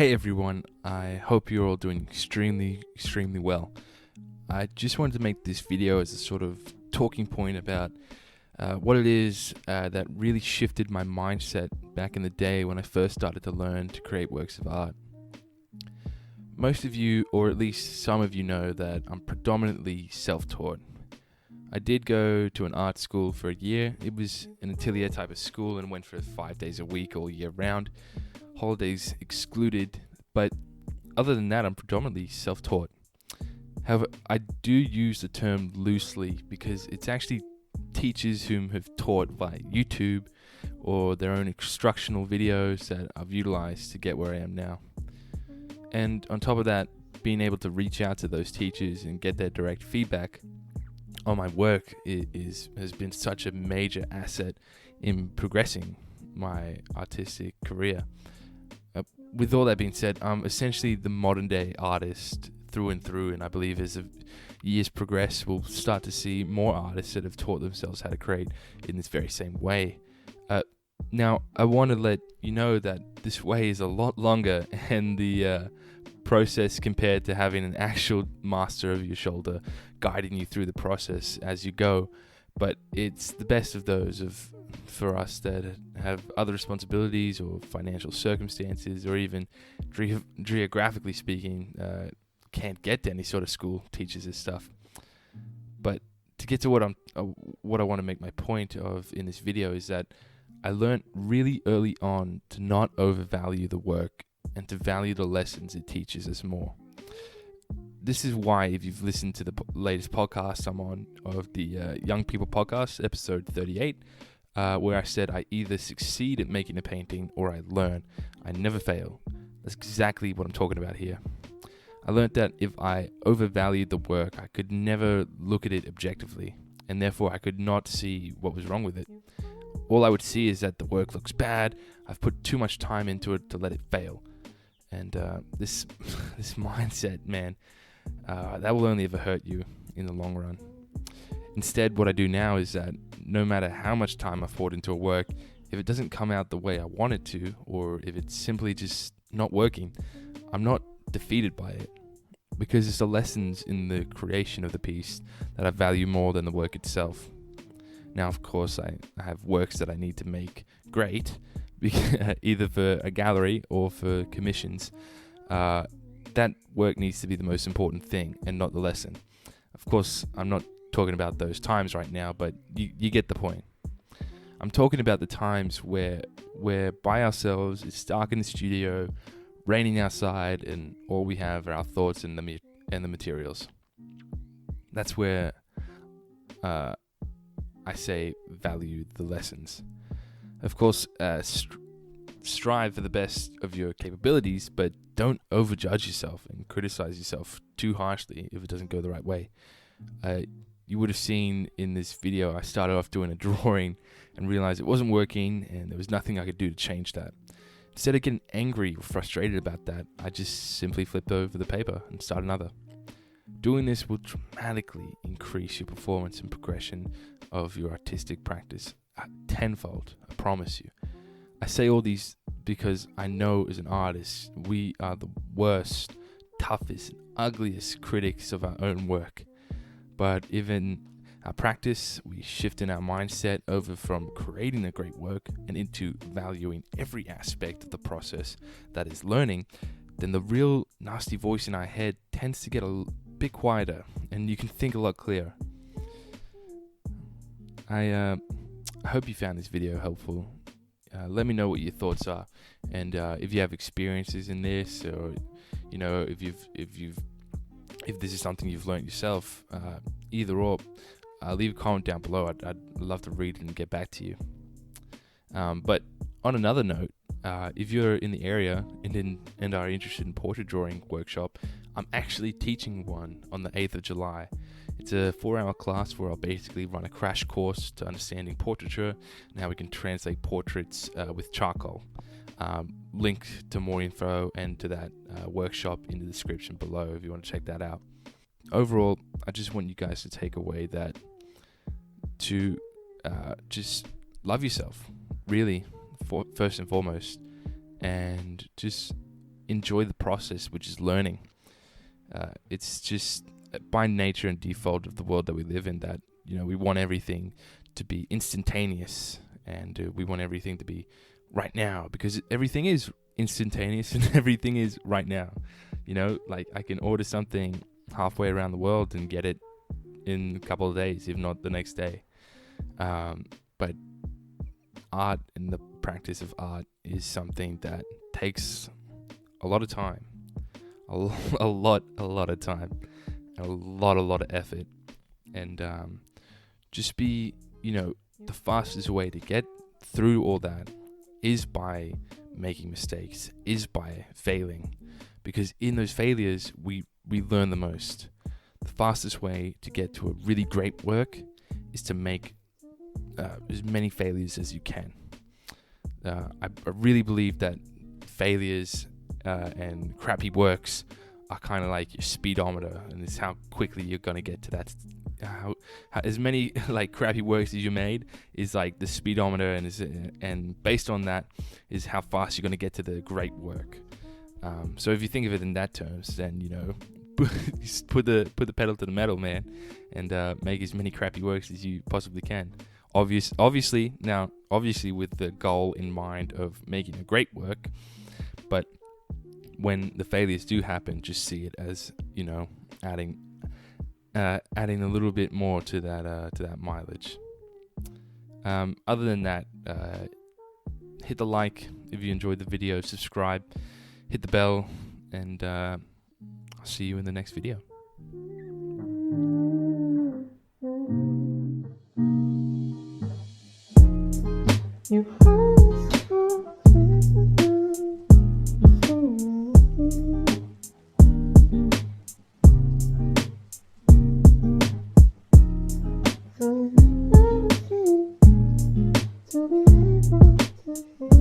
Hey everyone, I hope you're all doing extremely well. I just wanted to make this video as a sort of talking point about what it is that really shifted my mindset back in the day when I first started to learn to create works of art. Most of you, or at least some of you, know that I'm predominantly self-taught. I did go to an art school for a year. It was an atelier type of school and went for 5 days a week all year round. Holidays excluded, but other than that, I'm predominantly self-taught. However, I do use the term loosely because it's actually teachers whom have taught via YouTube or their own instructional videos that I've utilized to get where I am now. And on top of that, being able to reach out to those teachers and get their direct feedback on my work has been such a major asset in progressing my artistic career. With all that being said, I'm essentially the modern day artist through and through, and I believe as the years progress, we'll start to see more artists that have taught themselves how to create in this very same way. Now, I want to let you know that this way is a lot longer, and the process compared to having an actual master over your shoulder guiding you through the process as you go. But it's the best of those for us that have other responsibilities or financial circumstances, or even geographically speaking, can't get to any sort of school teaches this stuff. But to get to what I want to make my point of in this video is that I learned really early on to not overvalue the work and to value the lessons it teaches us more. This is why, if you've listened to the latest podcast I'm on of the Young People podcast, episode 38, where I said I either succeed at making a painting or I learn. I never fail. That's exactly what I'm talking about here. I learned that if I overvalued the work, I could never look at it objectively, and therefore I could not see what was wrong with it. All I would see is that the work looks bad, I've put too much time into it to let it fail. And this mindset, man, that will only ever hurt you in the long run. Instead, what I do now is that no matter how much time I've poured into a work, if it doesn't come out the way I want it to, or if it's simply just not working, I'm not defeated by it, because it's the lessons in the creation of the piece that I value more than the work itself. Now, of course, I have works that I need to make great, either for a gallery or for commissions. That work needs to be the most important thing and not the lesson. Of course, I'm not talking about those times right now, but you get the point. I'm talking about the times where we're by ourselves, it's dark in the studio, raining outside, and all we have are our thoughts and the materials. That's where I say value the lessons. Of course, strive for the best of your capabilities, but don't overjudge yourself and criticize yourself too harshly if it doesn't go the right way. You would have seen in this video, I started off doing a drawing and realized it wasn't working and there was nothing I could do to change that. Instead of getting angry or frustrated about that, I just simply flipped over the paper and started another. Doing this will dramatically increase your performance and progression of your artistic practice tenfold, I promise you. I say all these because I know as an artist, we are the worst, toughest, ugliest critics of our own work. But even our practice, we shift in our mindset over from creating a great work and into valuing every aspect of the process that is learning, then the real nasty voice in our head tends to get a bit quieter and you can think a lot clearer. I hope you found this video helpful. Let me know what your thoughts are, and if you have experiences in this, or if this is something you've learned yourself, either or, leave a comment down below. I'd love to read it and get back to you. But on another note, if you're in the area and are interested in portrait drawing workshop, I'm actually teaching one on the 8th of July. It's a 4-hour class where I'll basically run a crash course to understanding portraiture and how we can translate portraits with charcoal. Link to more info and to that workshop in the description below if you want to check that out. Overall, I just want you guys to take away that to just love yourself, really, first and foremost, and just enjoy the process, which is learning. It's just by nature and default of the world that we live in that, we want everything to be instantaneous, and we want everything to be right now, because everything is instantaneous and everything is right now. Like I can order something halfway around the world and get it in a couple of days, if not the next day. But art and the practice of art is something that takes a lot of time, a lot of time, and a lot of effort. And just be, the fastest way to get through all that is by making mistakes, is by failing, because in those failures we learn the most. The fastest way to get to a really great work is to make as many failures as you can. I really believe that failures and crappy works are kind of like your speedometer, and it's how quickly you're gonna get to that. How as many like crappy works as you made is like the speedometer, and based on that is how fast you're gonna get to the great work. So if you think of it in that terms, then just put the pedal to the metal, man, and make as many crappy works as you possibly can. Obviously with the goal in mind of making a great work, but when the failures do happen, just see it as adding a little bit more to that mileage. Other than that, hit the like if you enjoyed the video, subscribe, hit the bell, and I'll see you in the next video. You to be able to